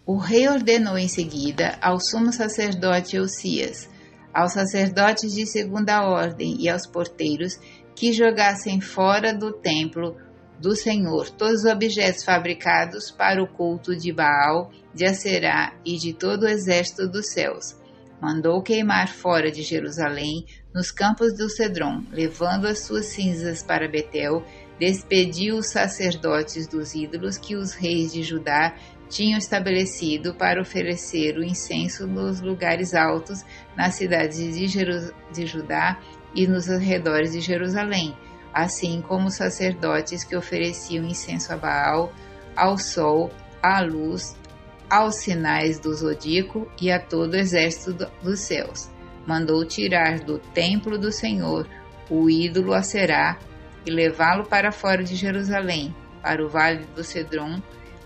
O rei ordenou em seguida ao sumo sacerdote Hilcias, aos sacerdotes de segunda ordem e aos porteiros que jogassem fora do templo do Senhor todos os objetos fabricados para o culto de Baal, de Aserá e de todo o exército dos céus. Mandou queimar fora de Jerusalém, nos campos do Cedron, levando as suas cinzas para Betel, despediu os sacerdotes dos ídolos que os reis de Judá tinham estabelecido para oferecer o incenso nos lugares altos, nas cidades de Judá e nos arredores de Jerusalém, assim como os sacerdotes que ofereciam incenso a Baal, ao sol, à luz, aos sinais do zodíaco e a todo o exército dos céus. Mandou tirar do templo do Senhor o ídolo Aserá e levá-lo para fora de Jerusalém, para o vale do Cedron,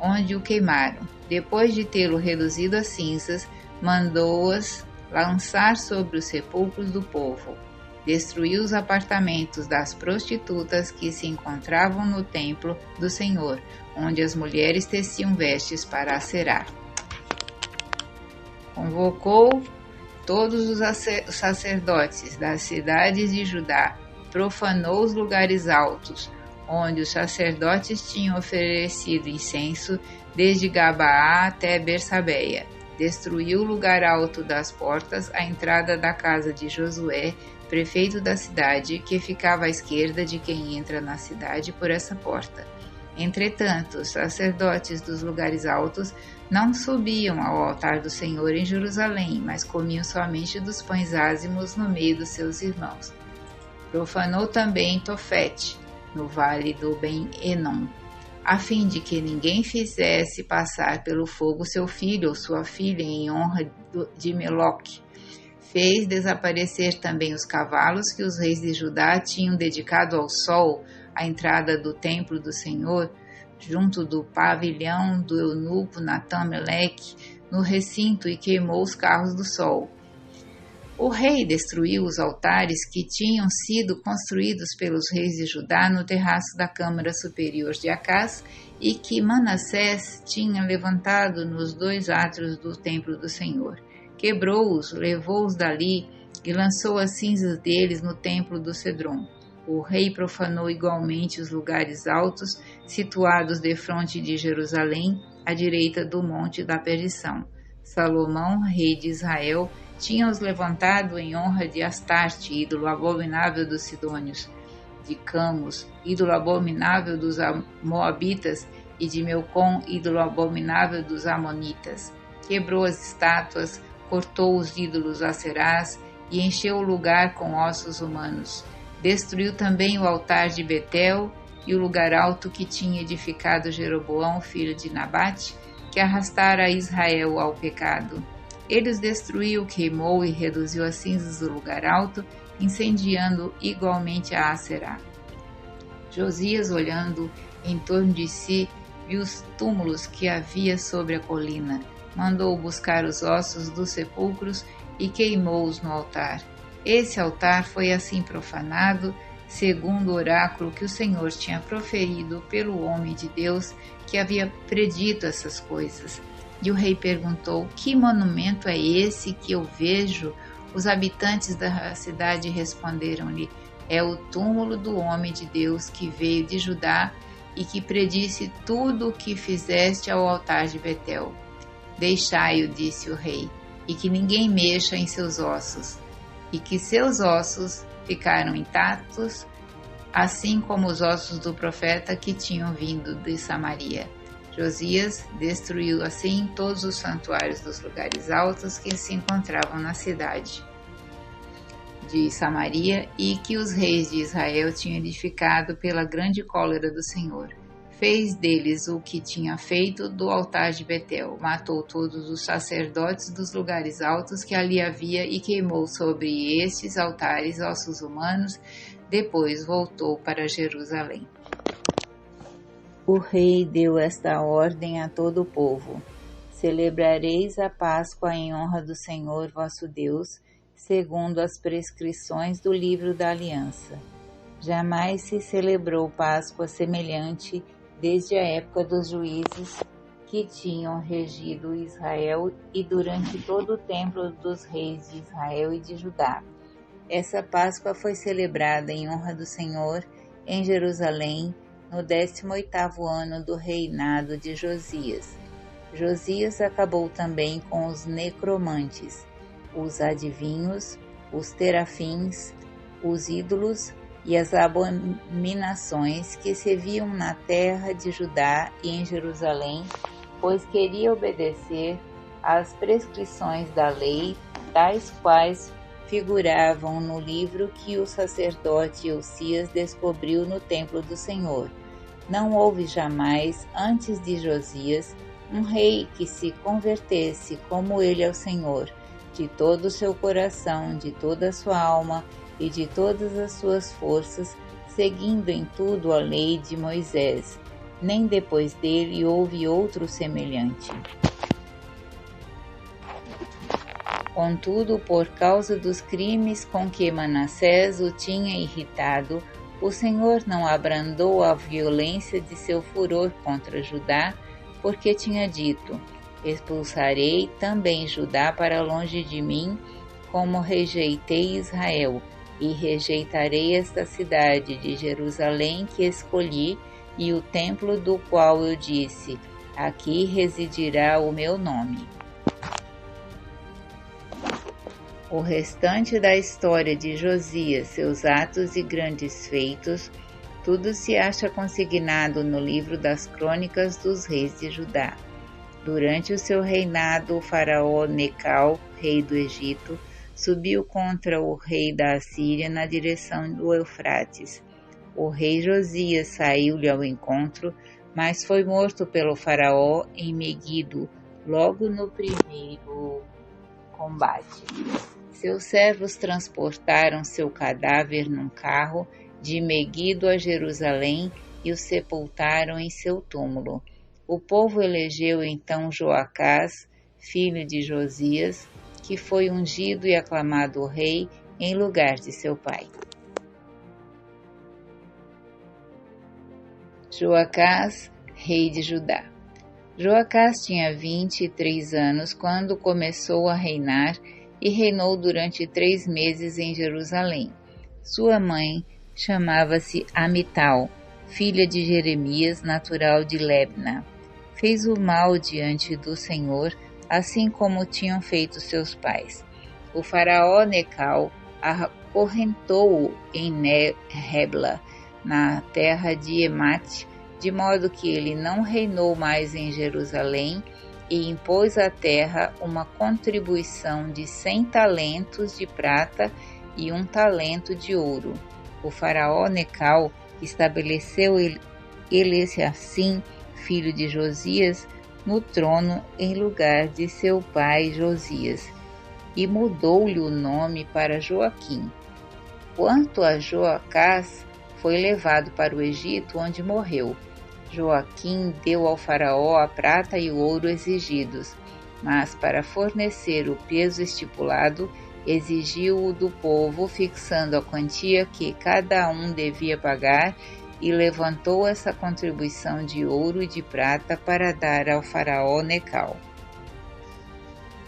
onde o queimaram. Depois de tê-lo reduzido a cinzas, mandou-as lançar sobre os sepulcros do povo. Destruiu os apartamentos das prostitutas que se encontravam no templo do Senhor, onde as mulheres teciam vestes para Aserá. Convocou todos os sacerdotes das cidades de Judá, profanou os lugares altos, onde os sacerdotes tinham oferecido incenso, desde Gabaá até Bersabeia. Destruiu o lugar alto das portas, a entrada da casa de Josué, prefeito da cidade, que ficava à esquerda de quem entra na cidade por essa porta. Entretanto, os sacerdotes dos lugares altos não subiam ao altar do Senhor em Jerusalém, mas comiam somente dos pães ázimos no meio dos seus irmãos. Profanou também Tofete, no vale do Ben-Enom, a fim de que ninguém fizesse passar pelo fogo seu filho ou sua filha em honra de Meloque. Fez desaparecer também os cavalos que os reis de Judá tinham dedicado ao sol, à entrada do templo do Senhor, junto do pavilhão do eunuco Natã-Meleque, no recinto, e queimou os carros do sol. O rei destruiu os altares que tinham sido construídos pelos reis de Judá no terraço da câmara superior de Acás e que Manassés tinha levantado nos 2 átrios do templo do Senhor. Quebrou-os, levou-os dali e lançou as cinzas deles no templo do Cedron. O rei profanou igualmente os lugares altos, situados defronte de Jerusalém, à direita do monte da perdição. Salomão, rei de Israel, tinha-os levantado em honra de Astarte, ídolo abominável dos Sidônios, de Camus, ídolo abominável dos Moabitas, e de Melcom, ídolo abominável dos Amonitas. Quebrou as estátuas, cortou os ídolos Aserás e encheu o lugar com ossos humanos. Destruiu também o altar de Betel e o lugar alto que tinha edificado Jeroboão, filho de Nabate, que arrastara Israel ao pecado. Ele os destruiu, queimou e reduziu as cinzas do lugar alto, incendiando igualmente a Aserá. Josias, olhando em torno de si, viu os túmulos que havia sobre a colina. Mandou buscar os ossos dos sepulcros e queimou-os no altar. Esse altar foi assim profanado, segundo o oráculo que o Senhor tinha proferido pelo homem de Deus que havia predito essas coisas. E o rei perguntou: que monumento é esse que eu vejo? Os habitantes da cidade responderam-lhe: é o túmulo do homem de Deus que veio de Judá e que predisse tudo o que fizeste ao altar de Betel. Deixai-o, disse o rei, e que ninguém mexa em seus ossos. E que seus ossos ficaram intactos, assim como os ossos do profeta que tinham vindo de Samaria. Josias destruiu assim todos os santuários dos lugares altos que se encontravam na cidade de Samaria e que os reis de Israel tinham edificado pela grande cólera do Senhor. Fez deles o que tinha feito do altar de Betel, matou todos os sacerdotes dos lugares altos que ali havia e queimou sobre estes altares ossos humanos. Depois voltou para Jerusalém. O rei deu esta ordem a todo o povo: celebrareis a Páscoa em honra do Senhor vosso Deus, segundo as prescrições do livro da aliança. Jamais se celebrou Páscoa semelhante desde a época dos juízes, que tinham regido Israel e durante todo o templo dos reis de Israel e de Judá. Essa Páscoa foi celebrada em honra do Senhor em Jerusalém no 18º ano do reinado de Josias. Josias acabou também com os necromantes, os adivinhos, os terafins, os ídolos e as abominações que se viam na terra de Judá e em Jerusalém, pois queria obedecer às prescrições da lei, tais quais figuravam no livro que o sacerdote Osias descobriu no templo do Senhor. Não houve jamais, antes de Josias, um rei que se convertesse como ele ao Senhor, de todo o seu coração, de toda a sua alma e de todas as suas forças, seguindo em tudo a lei de Moisés. Nem depois dele houve outro semelhante. Contudo, por causa dos crimes com que Manassés o tinha irritado, o Senhor não abrandou a violência de seu furor contra Judá, porque tinha dito: expulsarei também Judá para longe de mim, como rejeitei Israel, e rejeitarei esta cidade de Jerusalém que escolhi, e o templo do qual eu disse: aqui residirá o meu nome. O restante da história de Josias, seus atos e grandes feitos, tudo se acha consignado no livro das Crônicas dos Reis de Judá. Durante o seu reinado, o faraó Necal, rei do Egito, subiu contra o rei da Assíria na direção do Eufrates. O rei Josias saiu-lhe ao encontro, mas foi morto pelo faraó em Meguido, logo no primeiro combate. Seus servos transportaram seu cadáver num carro de Meguido a Jerusalém e o sepultaram em seu túmulo. O povo elegeu então Joacás, filho de Josias, que foi ungido e aclamado rei em lugar de seu pai. Joacás, rei de Judá. Joacás tinha 23 anos quando começou a reinar e reinou durante 3 meses em Jerusalém. Sua mãe chamava-se Amital, filha de Jeremias, natural de Lebna. Fez o mal diante do Senhor, assim como tinham feito seus pais. O faraó Necal acorrentou-o em Rebla, na terra de Emate, de modo que ele não reinou mais em Jerusalém, e impôs à terra uma contribuição de 100 talentos de prata e 1 talento de ouro. O faraó Necal estabeleceu ele assim, filho de Josias, no trono em lugar de seu pai Josias, e mudou-lhe o nome para Joaquim. Quanto a Joacás, foi levado para o Egito, onde morreu. Joaquim deu ao faraó a prata e o ouro exigidos, mas para fornecer o peso estipulado, exigiu-o do povo, fixando a quantia que cada um devia pagar, e levantou essa contribuição de ouro e de prata para dar ao faraó Necal.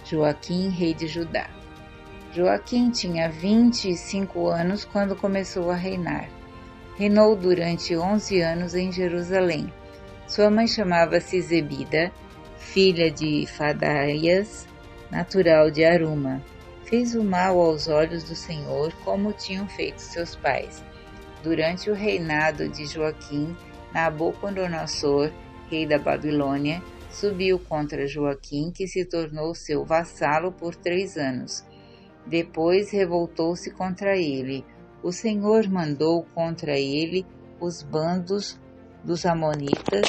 Joaquim, rei de Judá. Joaquim tinha 25 anos quando começou a reinar. Reinou durante 11 anos em Jerusalém. Sua mãe chamava-se Zebida, filha de Fadaias, natural de Aruma. Fez o mal aos olhos do Senhor, como tinham feito seus pais. Durante o reinado de Joaquim, Nabucodonosor, rei da Babilônia, subiu contra Joaquim, que se tornou seu vassalo por 3 anos. Depois revoltou-se contra ele. O Senhor mandou contra ele os bandos dos amonitas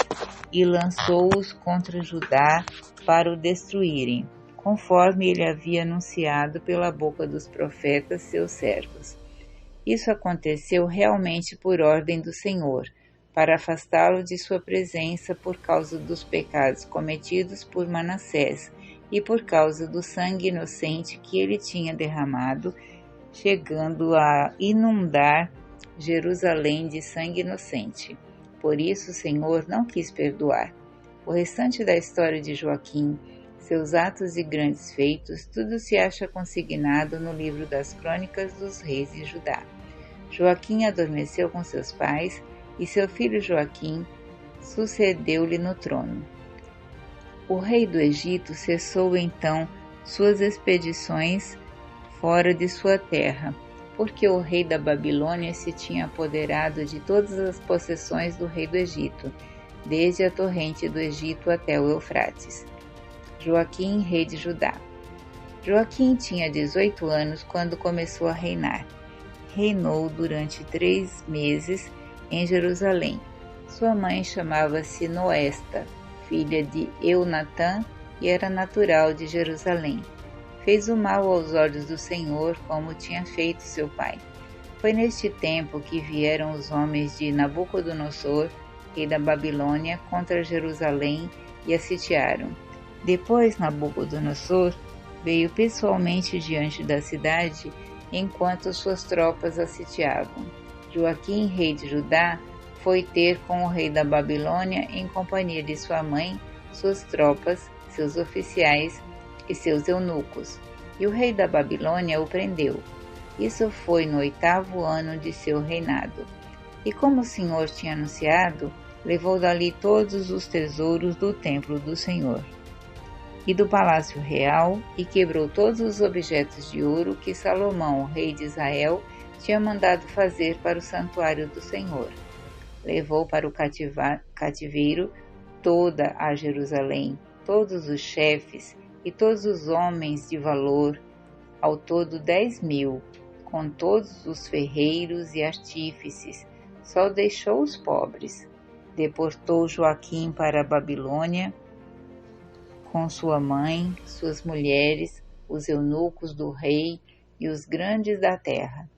e lançou-os contra Judá para o destruírem, conforme ele havia anunciado pela boca dos profetas seus servos. Isso aconteceu realmente por ordem do Senhor, para afastá-lo de sua presença por causa dos pecados cometidos por Manassés e por causa do sangue inocente que ele tinha derramado, chegando a inundar Jerusalém de sangue inocente. Por isso o Senhor não quis perdoar. O restante da história de Joaquim, seus atos e grandes feitos, tudo se acha consignado no livro das Crônicas dos Reis de Judá. Joaquim adormeceu com seus pais e seu filho Joaquim sucedeu-lhe no trono. O rei do Egito cessou então suas expedições fora de sua terra, porque o rei da Babilônia se tinha apoderado de todas as possessões do rei do Egito, desde a torrente do Egito até o Eufrates. Joaquim, rei de Judá. Joaquim tinha 18 anos quando começou a reinar. Reinou durante 3 meses em Jerusalém. Sua mãe chamava-se Noesta, filha de Eunatã, e era natural de Jerusalém. Fez o mal aos olhos do Senhor, como tinha feito seu pai. Foi neste tempo que vieram os homens de Nabucodonosor, rei da Babilônia, contra Jerusalém e a sitiaram. Depois Nabucodonosor veio pessoalmente diante da cidade, enquanto suas tropas a sitiavam. Joaquim, rei de Judá, foi ter com o rei da Babilônia em companhia de sua mãe, suas tropas, seus oficiais e seus eunucos, e o rei da Babilônia o prendeu. Isso foi no 8º ano de seu reinado. E como o Senhor tinha anunciado, levou dali todos os tesouros do templo do Senhor e do palácio real, e quebrou todos os objetos de ouro que Salomão, rei de Israel, tinha mandado fazer para o santuário do Senhor. Levou para o cativeiro toda a Jerusalém, todos os chefes e todos os homens de valor, ao todo 10.000, com todos os ferreiros e artífices, só deixou os pobres. Deportou Joaquim para a Babilônia, com sua mãe, suas mulheres, os eunucos do rei e os grandes da terra.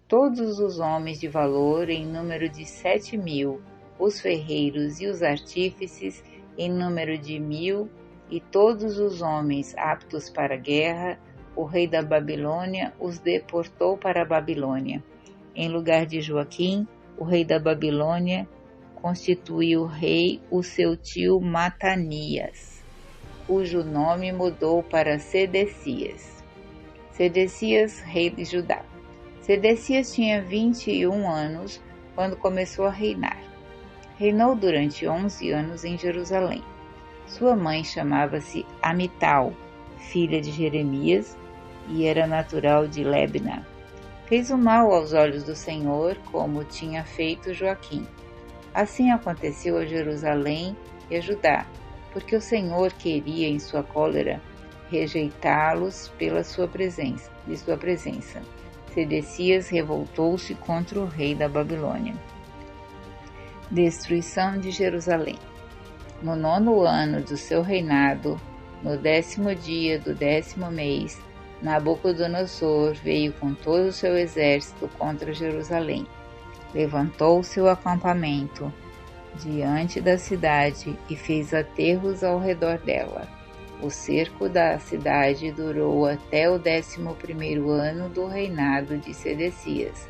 Todos os homens de valor em número de 7.000, os ferreiros e os artífices em número de 1.000, e todos os homens aptos para a guerra, o rei da Babilônia os deportou para a Babilônia. Em lugar de Joaquim, o rei da Babilônia constituiu rei o seu tio Matanias, cujo nome mudou para Sedecias. Sedecias, rei de Judá. Sedecias tinha 21 anos quando começou a reinar. Reinou durante 11 anos em Jerusalém. Sua mãe chamava-se Amital, filha de Jeremias, e era natural de Lebna. Fez o mal aos olhos do Senhor, como tinha feito Joaquim. Assim aconteceu a Jerusalém e a Judá, porque o Senhor queria, em sua cólera, rejeitá-los de sua presença. Sedecias revoltou-se contra o rei da Babilônia. Destruição de Jerusalém. No 9º ano do seu reinado, no 10º dia do 10º mês, Nabucodonosor veio com todo o seu exército contra Jerusalém. Levantou seu acampamento diante da cidade e fez aterros ao redor dela. O cerco da cidade durou até o 11º ano do reinado de Sedecias.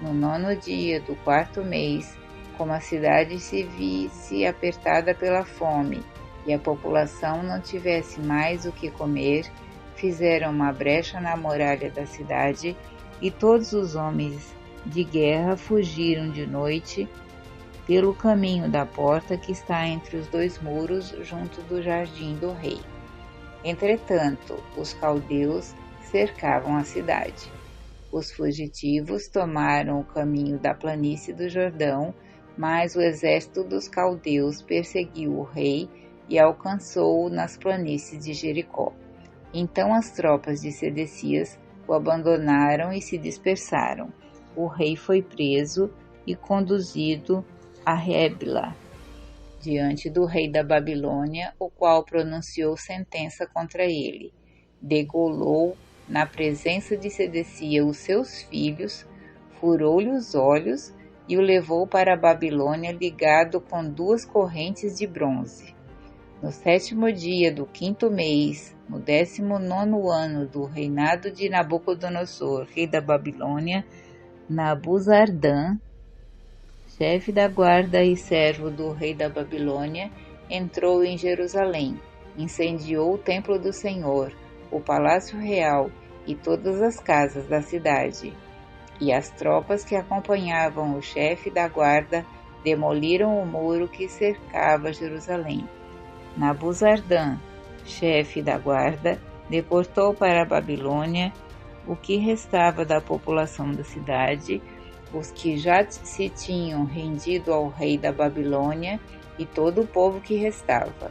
No 9º dia do 4º mês, como a cidade se visse apertada pela fome e a população não tivesse mais o que comer, fizeram uma brecha na muralha da cidade, e todos os homens de guerra fugiram de noite pelo caminho da porta que está entre os 2 muros, junto do jardim do rei. Entretanto, os caldeus cercavam a cidade. Os fugitivos tomaram o caminho da planície do Jordão, mas o exército dos caldeus perseguiu o rei e alcançou-o nas planícies de Jericó. Então as tropas de Sedecias o abandonaram e se dispersaram. O rei foi preso e conduzido a Ribla, diante do rei da Babilônia, o qual pronunciou sentença contra ele. Degolou na presença de Sedecias os seus filhos, furou-lhe os olhos e o levou para a Babilônia ligado com 2 correntes de bronze. No 7º dia do 5º mês, no 19º ano do reinado de Nabucodonosor, rei da Babilônia, Nabuzardã, chefe da guarda e servo do rei da Babilônia, entrou em Jerusalém, incendiou o templo do Senhor, o palácio real e todas as casas da cidade. E as tropas que acompanhavam o chefe da guarda demoliram o muro que cercava Jerusalém. Nabuzardã, chefe da guarda, deportou para a Babilônia o que restava da população da cidade, os que já se tinham rendido ao rei da Babilônia e todo o povo que restava.